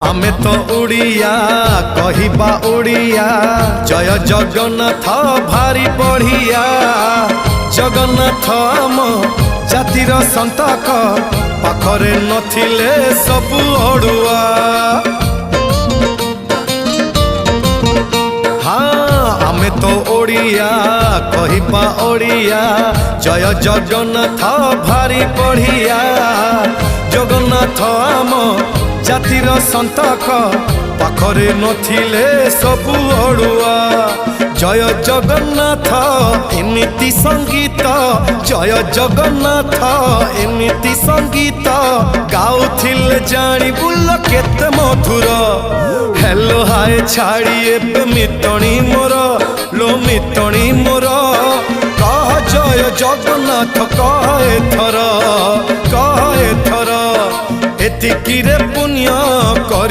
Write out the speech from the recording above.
आमे तो उड़िया कहिबा उड़िया जय जगन्नाथ भारी बढ़िया जगन्नाथ आम जातिर संतक पाखरे नथिले सबु अड़ुआ। हाँ आमे तो ओडिया कहिबा ओडिया जय जगन्नाथ भारी बढ़िया जगन्नाथ आम जातिर संतक पाखरे नथिले सबु अड़ुआ। जय जगन्नाथ एमिति संगीत जय जगन्नाथ एमिति संगीत गाउथिले जानी बुल केते मधुर। हेलो हाय छाड़ी एबे मितणी मोर लो मितणी मोर कह जय जगन्नाथ कह एथर एतिकी रे पुण्य करी।